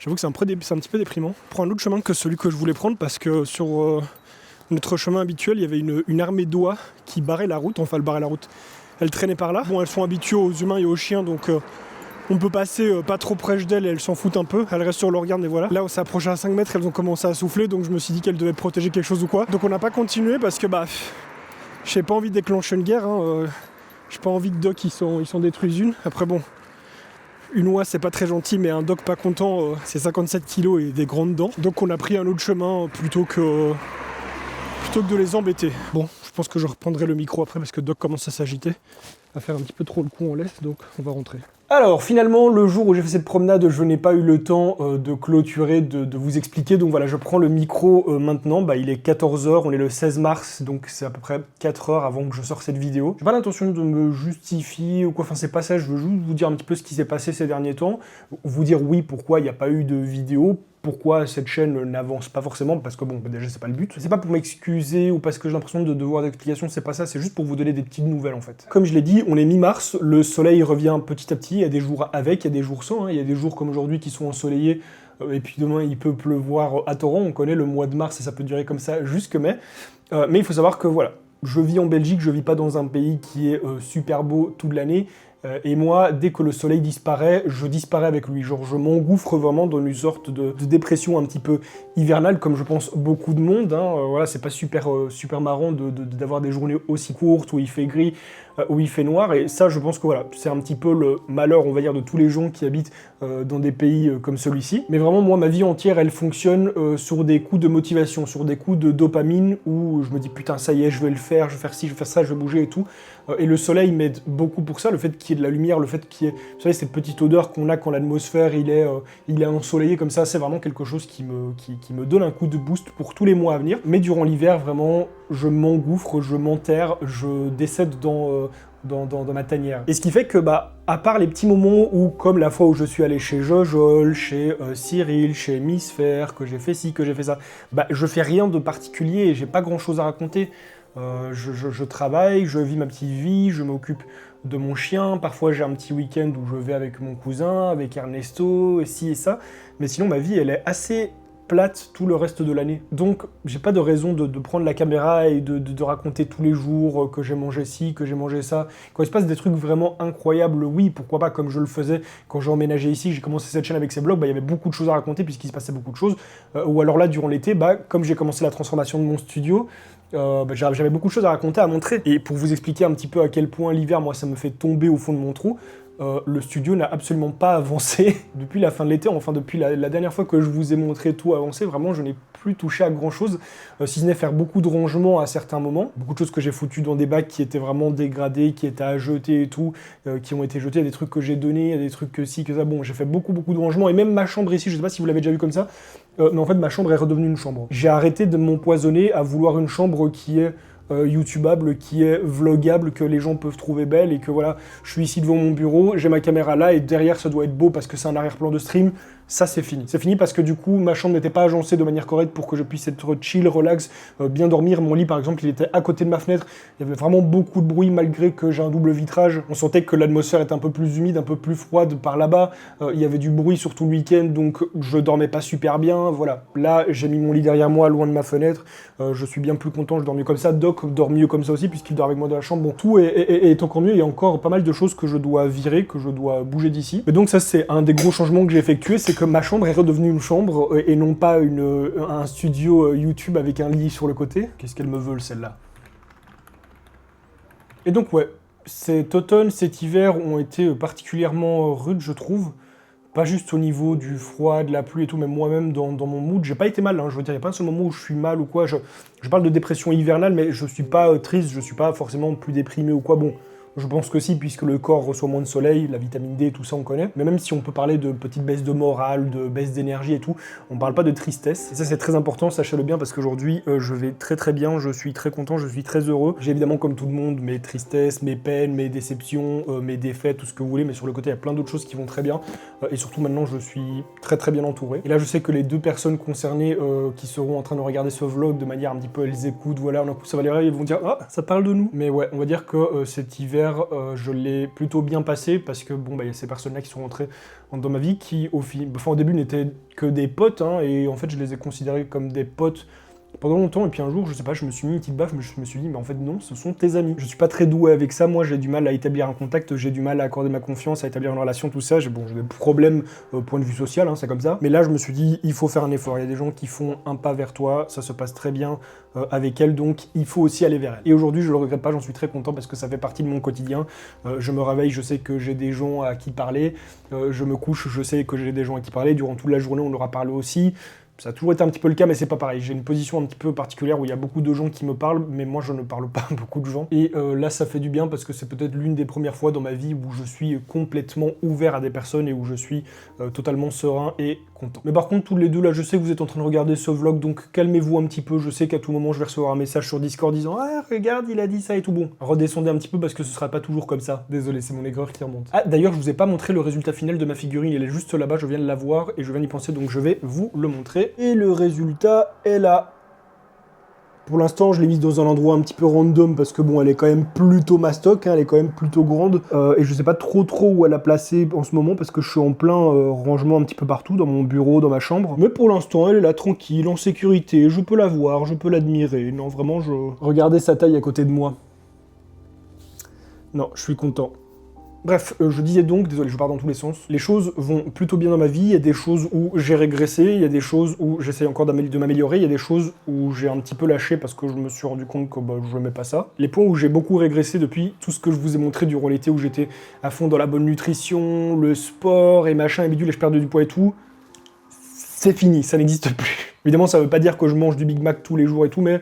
J'avoue que c'est un petit peu déprimant. Je prends un autre chemin que celui que je voulais prendre parce que sur notre chemin habituel, il y avait une armée d'oies qui barrait la route. Enfin, elle barrait la route. Elle traînait par là. Bon, elles sont habituées aux humains et aux chiens, donc... on peut passer pas trop proche d'elles et elles s'en foutent un peu. Elles restent sur leur garde et voilà. Là où ça approchait à 5 mètres, elles ont commencé à souffler, donc je me suis dit qu'elles devaient protéger quelque chose ou quoi. Donc on n'a pas continué parce que bah, j'ai pas envie de déclencher une guerre. Hein, j'ai pas envie que Doc ils s'en détruisent une. Après bon, une oie c'est pas très gentil, mais un Doc pas content, c'est 57 kilos et des grandes dents. Donc on a pris un autre chemin plutôt que de les embêter. Bon, je pense que je reprendrai le micro après parce que Doc commence à s'agiter, à faire un petit peu trop le con en laisse, donc on va rentrer. Alors finalement, le jour où j'ai fait cette promenade, je n'ai pas eu le temps de clôturer, de vous expliquer, donc voilà, je prends le micro maintenant, bah, il est 14h, on est le 16 mars, donc c'est à peu près 4 heures avant que je sorte cette vidéo. J'ai pas l'intention de me justifier ou quoi, enfin c'est pas ça, je veux juste vous dire un petit peu ce qui s'est passé ces derniers temps, vous dire oui, pourquoi il n'y a pas eu de vidéo, pourquoi cette chaîne n'avance pas forcément, parce que bon, déjà c'est pas le but. C'est pas pour m'excuser ou parce que j'ai l'impression de devoir d'explications, c'est pas ça, c'est juste pour vous donner des petites nouvelles en fait. Comme je l'ai dit, on est mi-mars, le soleil revient petit à petit, il y a des jours avec, il y a des jours sans, hein. Il y a des jours comme aujourd'hui qui sont ensoleillés, et puis demain il peut pleuvoir à torrent, on connaît le mois de mars et ça peut durer comme ça jusque mai. Mais il faut savoir que voilà, je vis en Belgique, je vis pas dans un pays qui est super beau toute l'année. Et moi, dès que le soleil disparaît, je disparais avec lui. Genre, je m'engouffre vraiment dans une sorte de dépression un petit peu hivernale, comme je pense beaucoup de monde. Hein. Voilà, c'est pas super marrant d'avoir des journées aussi courtes, où il fait gris, où il fait noir. Et ça, je pense que voilà, c'est un petit peu le malheur, on va dire, de tous les gens qui habitent dans des pays comme celui-ci. Mais vraiment, moi, ma vie entière, elle fonctionne sur des coups de motivation, sur des coups de dopamine, où je me dis, putain, ça y est, je vais le faire, je vais faire ci, je vais faire ça, je vais bouger et tout. Et le soleil m'aide beaucoup pour ça, le fait qu'il y ait de la lumière, le fait qu'il y ait, vous savez, cette petite odeur qu'on a quand l'atmosphère il est ensoleillé comme ça, c'est vraiment quelque chose qui me donne un coup de boost pour tous les mois à venir. Mais durant l'hiver, vraiment, je m'engouffre, je m'enterre, je décède dans ma tanière. Et ce qui fait que, bah, à part les petits moments où, comme la fois où je suis allé chez Jojol, chez Cyril, chez Miss Fair, que j'ai fait ci, que j'ai fait ça, bah, je fais rien de particulier et j'ai pas grand chose à raconter. Je travaille, je vis ma petite vie, je m'occupe de mon chien, parfois j'ai un petit week-end où je vais avec mon cousin, avec Ernesto, et ci et ça, mais sinon ma vie elle est assez plate tout le reste de l'année. Donc j'ai pas de raison de prendre la caméra et de raconter tous les jours que j'ai mangé ci, que j'ai mangé ça. Quand il se passe des trucs vraiment incroyables, oui, pourquoi pas, comme je le faisais quand j'ai emménagé ici, j'ai commencé cette chaîne avec ces vlogs, bah, il y avait beaucoup de choses à raconter puisqu'il se passait beaucoup de choses. Ou alors là, durant l'été, bah, comme j'ai commencé la transformation de mon studio, bah, j'avais beaucoup de choses à raconter, à montrer. Et pour vous expliquer un petit peu à quel point l'hiver, moi, ça me fait tomber au fond de mon trou, le studio n'a absolument pas avancé depuis la fin de l'été, enfin depuis la dernière fois que je vous ai montré tout avancer, vraiment je n'ai plus touché à grand chose, si ce n'est faire beaucoup de rangements à certains moments, beaucoup de choses que j'ai foutues dans des bacs qui étaient vraiment dégradés, qui étaient à jeter et tout, qui ont été jetés, des trucs que j'ai donnés, des trucs que ci, que ça, bon j'ai fait beaucoup de rangements, et même ma chambre ici, je sais pas si vous l'avez déjà vu comme ça, mais en fait ma chambre est redevenue une chambre. J'ai arrêté de m'empoisonner à vouloir une chambre qui est YouTubeable, qui est vlogable, que les gens peuvent trouver belle, et que voilà, je suis ici devant mon bureau, j'ai ma caméra là, et derrière ça doit être beau parce que c'est un arrière-plan de stream. Ça c'est fini. C'est fini parce que du coup ma chambre n'était pas agencée de manière correcte pour que je puisse être chill, relax, bien dormir. Mon lit par exemple il était à côté de ma fenêtre, il y avait vraiment beaucoup de bruit malgré que j'ai un double vitrage. On sentait que l'atmosphère était un peu plus humide, un peu plus froide par là-bas. Il y avait du bruit sur tout le week-end donc je dormais pas super bien. Voilà, là j'ai mis mon lit derrière moi, loin de ma fenêtre. Je suis bien plus content, je dors mieux comme ça. Doc dort mieux comme ça aussi puisqu'il dort avec moi dans la chambre. Bon, tout est encore mieux. Il y a encore pas mal de choses que je dois virer, que je dois bouger d'ici. Et donc ça c'est un des gros changements que j'ai effectué, c'est que ma chambre est redevenue une chambre et non pas un studio YouTube avec un lit sur le côté. Qu'est-ce qu'elle me veut, celle-là? Et donc ouais, cet automne, cet hiver ont été particulièrement rudes, je trouve. Pas juste au niveau du froid, de la pluie et tout, mais moi-même dans mon mood, j'ai pas été mal, hein, je veux dire, il n'y a pas un seul moment où je suis mal ou quoi. Je parle de dépression hivernale, mais je suis pas triste, je suis pas forcément plus déprimé ou quoi. Bon, je pense que si, puisque le corps reçoit moins de soleil, la vitamine D, tout ça on connaît. Mais même si on peut parler de petite baisse de morale, de baisse d'énergie et tout, on parle pas de tristesse. Et ça c'est très important, sachez-le bien, parce qu'aujourd'hui je vais très très bien, je suis très content, je suis très heureux. J'ai évidemment comme tout le monde mes tristesses, mes peines, mes déceptions, mes défaites, tout ce que vous voulez, mais sur le côté il y a plein d'autres choses qui vont très bien. Et surtout maintenant je suis très très bien entouré. Et là je sais que les deux personnes concernées qui seront en train de regarder ce vlog de manière un petit peu, elles écoutent, voilà, d'un coup ça va les réveiller, ils vont dire « Ah, ça parle de nous !» Mais ouais, on va dire que cet hiver, je l'ai plutôt bien passé parce que bon, bah, y a ces personnes-là qui sont rentrées dans ma vie qui, au début, n'étaient que des potes, hein, et en fait, je les ai considérés comme des potes pendant longtemps, et puis un jour, je sais pas, je me suis mis une petite baffe, mais je me suis dit, mais en fait non, ce sont tes amis. Je suis pas très doué avec ça, moi j'ai du mal à établir un contact, j'ai du mal à accorder ma confiance, à établir une relation, tout ça, j'ai des problèmes point de vue social, hein, c'est comme ça. Mais là, je me suis dit, il faut faire un effort, il y a des gens qui font un pas vers toi, ça se passe très bien avec elles, donc il faut aussi aller vers elles. Et aujourd'hui, je le regrette pas, j'en suis très content parce que ça fait partie de mon quotidien. Je me réveille, je sais que j'ai des gens à qui parler, je me couche, je sais que j'ai des gens à qui parler, durant toute la journée, on leur a parlé aussi. Ça a toujours été un petit peu le cas, mais c'est pas pareil. J'ai une position un petit peu particulière où il y a beaucoup de gens qui me parlent, mais moi je ne parle pas à beaucoup de gens. Et là, ça fait du bien parce que c'est peut-être l'une des premières fois dans ma vie où je suis complètement ouvert à des personnes et où je suis totalement serein et content. Mais par contre, tous les deux, là, je sais que vous êtes en train de regarder ce vlog, donc calmez-vous un petit peu. Je sais qu'à tout moment, je vais recevoir un message sur Discord disant « Ah, regarde, il a dit ça et tout. » Bon, redescendez un petit peu parce que ce sera pas toujours comme ça. Désolé, c'est mon aigreur qui remonte. Ah, d'ailleurs, je vous ai pas montré le résultat final de ma figurine. Il est juste là-bas, je viens de la voir et je viens d'y penser, donc je vais vous le montrer. Et le résultat est là. Pour l'instant, je l'ai mise dans un endroit un petit peu random parce que bon, elle est quand même plutôt mastoc, hein, elle est quand même plutôt grande. Et je sais pas trop où elle a placé en ce moment parce que je suis en plein rangement un petit peu partout, dans mon bureau, dans ma chambre. Mais pour l'instant, elle est là tranquille, en sécurité, je peux la voir, je peux l'admirer. Non, vraiment, regardez sa taille à côté de moi. Non, je suis content. Bref, je disais donc, désolé, je pars dans tous les sens, les choses vont plutôt bien dans ma vie, il y a des choses où j'ai régressé, il y a des choses où j'essaye encore de m'améliorer, il y a des choses où j'ai un petit peu lâché parce que je me suis rendu compte que je n'aimais pas ça. Les points où j'ai beaucoup régressé depuis tout ce que je vous ai montré durant l'été où j'étais à fond dans la bonne nutrition, le sport et machin et bidule et je perdais du poids et tout, c'est fini, ça n'existe plus. Évidemment, ça veut pas dire que je mange du Big Mac tous les jours et tout, mais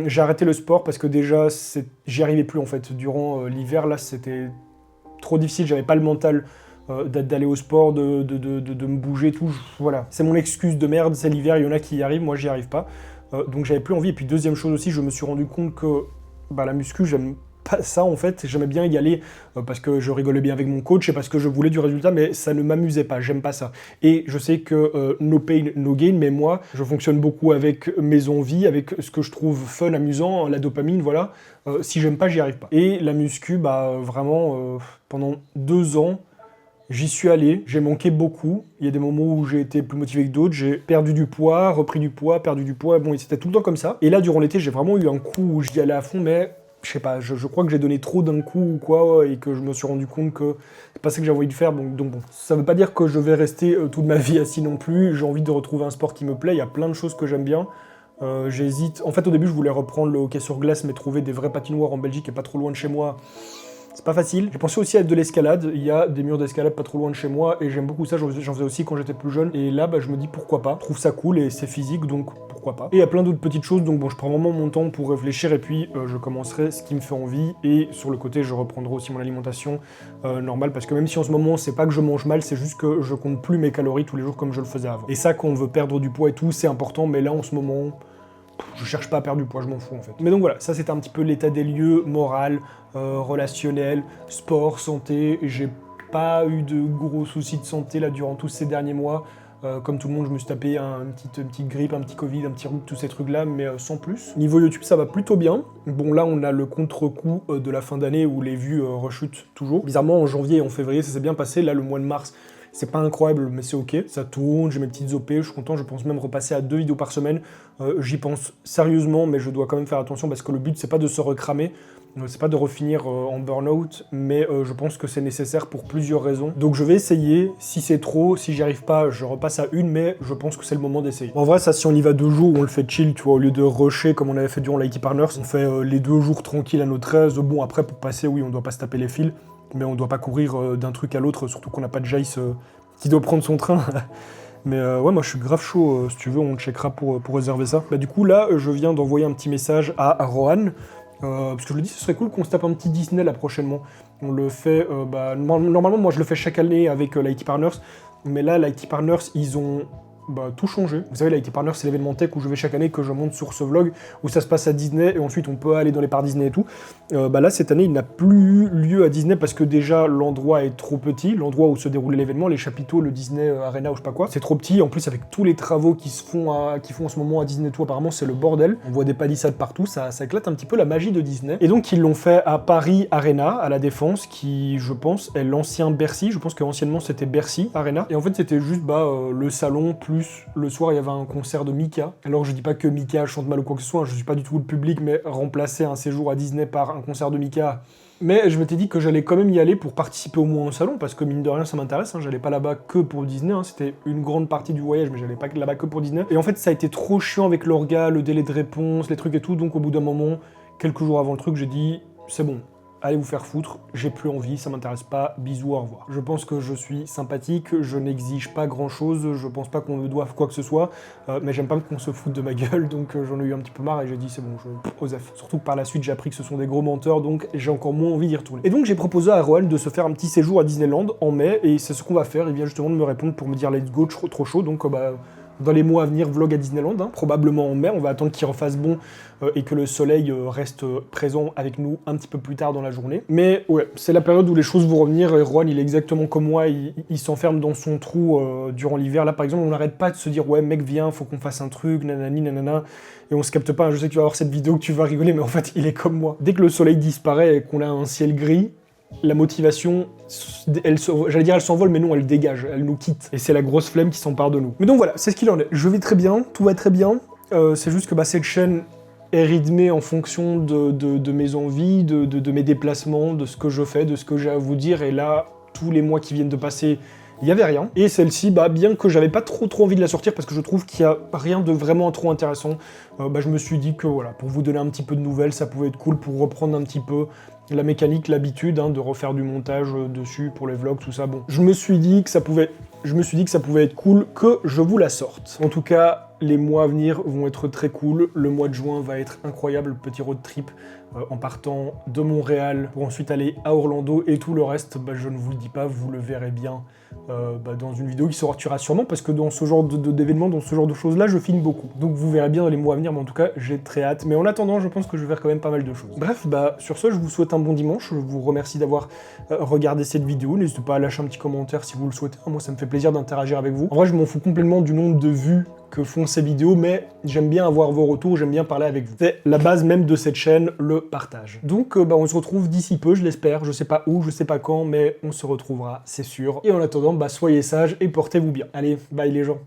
j'ai arrêté le sport parce que déjà, j'y arrivais plus en fait. Durant l'hiver, là, c'était trop difficile, j'avais pas le mental d'aller au sport, de me bouger, tout. Voilà, c'est mon excuse de merde, c'est l'hiver, il y en a qui y arrivent, moi j'y arrive pas. Donc j'avais plus envie. Et puis deuxième chose aussi, je me suis rendu compte que la muscu, j'aime pas ça en fait. J'aimais bien y aller parce que je rigolais bien avec mon coach et parce que je voulais du résultat, mais ça ne m'amusait pas, j'aime pas ça. Et je sais que no pain, no gain, mais moi, je fonctionne beaucoup avec mes envies, avec ce que je trouve fun, amusant, la dopamine, voilà. Si j'aime pas, j'y arrive pas. Et la muscu, vraiment, pendant 2 ans, j'y suis allé, j'ai manqué beaucoup. Il y a des moments où j'ai été plus motivé que d'autres, j'ai perdu du poids, repris du poids, perdu du poids, bon, et c'était tout le temps comme ça. Et là, durant l'été, j'ai vraiment eu un coup où j'y allais à fond, mais je sais pas, je crois que j'ai donné trop d'un coup ou quoi, et que je me suis rendu compte que c'est pas ça que j'avais envie de faire, donc bon. Ça veut pas dire que je vais rester toute ma vie assis non plus, j'ai envie de retrouver un sport qui me plaît, il y a plein de choses que j'aime bien. J'hésite. En fait, au début, je voulais reprendre le hockey sur glace, mais trouver des vrais patinoires en Belgique et pas trop loin de chez moi, c'est pas facile. J'ai pensé aussi à de l'escalade. Il y a des murs d'escalade pas trop loin de chez moi et j'aime beaucoup ça. J'en faisais aussi quand j'étais plus jeune. Et là, je me dis pourquoi pas. Je trouve ça cool et c'est physique, donc pourquoi pas. Et il y a plein d'autres petites choses, donc bon, je prends vraiment mon temps pour réfléchir et puis je commencerai ce qui me fait envie. Et sur le côté, je reprendrai aussi mon alimentation normale parce que même si en ce moment, c'est pas que je mange mal, c'est juste que je compte plus mes calories tous les jours comme je le faisais avant. Et ça, quand on veut perdre du poids et tout, c'est important, mais là, en ce moment, je cherche pas à perdre du poids, je m'en fous en fait. Mais donc voilà, ça c'était un petit peu l'état des lieux, moral, relationnel, sport, santé. J'ai pas eu de gros soucis de santé là durant tous ces derniers mois. Comme tout le monde, je me suis tapé une petite grippe, un petit Covid, un petit rhume, tous ces trucs-là, mais sans plus. Niveau YouTube, ça va plutôt bien. Bon, là, on a le contre-coup de la fin d'année où les vues rechutent toujours. Bizarrement, en janvier et en février, ça s'est bien passé. Là, le mois de mars, c'est pas incroyable, mais c'est ok. Ça tourne, j'ai mes petites OP, je suis content, je pense même repasser à 2 vidéos par semaine. J'y pense sérieusement, mais je dois quand même faire attention parce que le but, c'est pas de se recramer. C'est pas de refinir en burn-out, mais je pense que c'est nécessaire pour plusieurs raisons. Donc je vais essayer, si c'est trop, si j'y arrive pas, je repasse à une, mais je pense que c'est le moment d'essayer. En vrai, ça, si on y va 2 jours, on le fait chill, tu vois, au lieu de rusher comme on avait fait durant l'IT Partners, on fait les 2 jours tranquilles à notre aise. Bon, après, pour passer, oui, on doit pas se taper les fils, mais on doit pas courir d'un truc à l'autre, surtout qu'on n'a pas de Jace qui doit prendre son train. Mais ouais, moi je suis grave chaud, si tu veux, on checkera pour réserver ça. Bah du coup, là, je viens d'envoyer un petit message à Rohan, parce que je lui dis, ce serait cool qu'on se tape un petit Disney là prochainement. On le fait, normalement, moi je le fais chaque année avec l'IT Partners, mais là, l'IT Partners, ils ont tout changé. Vous savez, l'IT Partners, c'est l'événement tech où je vais chaque année, que je monte sur ce vlog, où ça se passe à Disney, et ensuite on peut aller dans les parcs Disney et tout. Là, cette année, il n'a plus lieu à Disney, parce que déjà, l'endroit est trop petit, l'endroit où se déroulait l'événement, les chapiteaux, le Disney Arena ou je sais pas quoi, c'est trop petit. En plus, avec tous les travaux qui font en ce moment à Disney tout, apparemment, c'est le bordel. On voit des palissades partout, ça éclate un petit peu la magie de Disney. Et donc, ils l'ont fait à Paris Arena, à la Défense, qui, je pense, est l'ancien Bercy. Je pense qu'anciennement, c'était Bercy Arena. Et en fait, c'était juste le salon, plus le soir, il y avait un concert de Mika. Alors, je dis pas que Mika chante mal ou quoi que ce soit, je suis pas du tout le public, mais remplacer un séjour à Disney par un concert de Mika. Mais je m'étais dit que j'allais quand même y aller pour participer au moins au salon, parce que mine de rien, ça m'intéresse. J'allais pas là-bas que pour Disney, c'était une grande partie du voyage, mais j'allais pas là-bas que pour Disney. Et en fait, ça a été trop chiant avec l'orga, le délai de réponse, les trucs et tout. Donc, au bout d'un moment, quelques jours avant le truc, j'ai dit, c'est bon. Allez vous faire foutre, j'ai plus envie, ça m'intéresse pas, bisous, au revoir. Je pense que je suis sympathique, je n'exige pas grand chose, je pense pas qu'on me doive quoi que ce soit, mais j'aime pas qu'on se foute de ma gueule, donc j'en ai eu un petit peu marre et j'ai dit c'est bon, osef. Surtout que par la suite j'ai appris que ce sont des gros menteurs, donc j'ai encore moins envie d'y retourner. Et donc j'ai proposé à Rohan de se faire un petit séjour à Disneyland en mai, et c'est ce qu'on va faire, il vient justement de me répondre pour me dire let's go, trop chaud, donc dans les mois à venir, vlog à Disneyland, probablement en mai, on va attendre qu'il refasse bon et que le soleil reste présent avec nous un petit peu plus tard dans la journée. Mais ouais, c'est la période où les choses vont revenir, et Rohan, il est exactement comme moi, il s'enferme dans son trou durant l'hiver. Là, par exemple, on n'arrête pas de se dire, ouais, mec, viens, faut qu'on fasse un truc, nanani, nanana, et on se capte pas. Je sais que tu vas voir cette vidéo, que tu vas rigoler, mais en fait, il est comme moi. Dès que le soleil disparaît et qu'on a un ciel gris, la motivation, j'allais dire elle s'envole, mais non, elle dégage, elle nous quitte. Et c'est la grosse flemme qui s'empare de nous. Mais donc voilà, c'est ce qu'il en est. Je vais très bien, tout va très bien. C'est juste que cette chaîne est rythmée en fonction de mes envies, de mes déplacements, de ce que je fais, de ce que j'ai à vous dire. Et là, tous les mois qui viennent de passer, il n'y avait rien. Et celle-ci, bien que j'avais pas trop envie de la sortir parce que je trouve qu'il n'y a rien de vraiment trop intéressant, je me suis dit que voilà, pour vous donner un petit peu de nouvelles, ça pouvait être cool pour reprendre un petit peu la mécanique, l'habitude de refaire du montage dessus pour les vlogs, tout ça. Bon, je me suis dit que ça pouvait être cool que je vous la sorte. En tout cas, les mois à venir vont être très cool. Le mois de juin va être incroyable, petit road trip en partant de Montréal pour ensuite aller à Orlando, et tout le reste, je ne vous le dis pas, vous le verrez bien dans une vidéo qui sortira sûrement, parce que dans ce genre d'événements, dans ce genre de choses-là, je filme beaucoup. Donc vous verrez bien dans les mois à venir, mais en tout cas, j'ai très hâte. Mais en attendant, je pense que je vais faire quand même pas mal de choses. Bref, sur ce, je vous souhaite un bon dimanche. Je vous remercie d'avoir regardé cette vidéo. N'hésitez pas à lâcher un petit commentaire si vous le souhaitez. Moi, ça me fait plaisir d'interagir avec vous. En vrai, je m'en fous complètement du nombre de vues que font ces vidéos, mais j'aime bien avoir vos retours, j'aime bien parler avec vous. C'est la base même de cette chaîne, le partage. Donc on se retrouve d'ici peu, je l'espère, je sais pas où, je sais pas quand, mais on se retrouvera, c'est sûr. Et en attendant, soyez sages et portez-vous bien. Allez, bye les gens.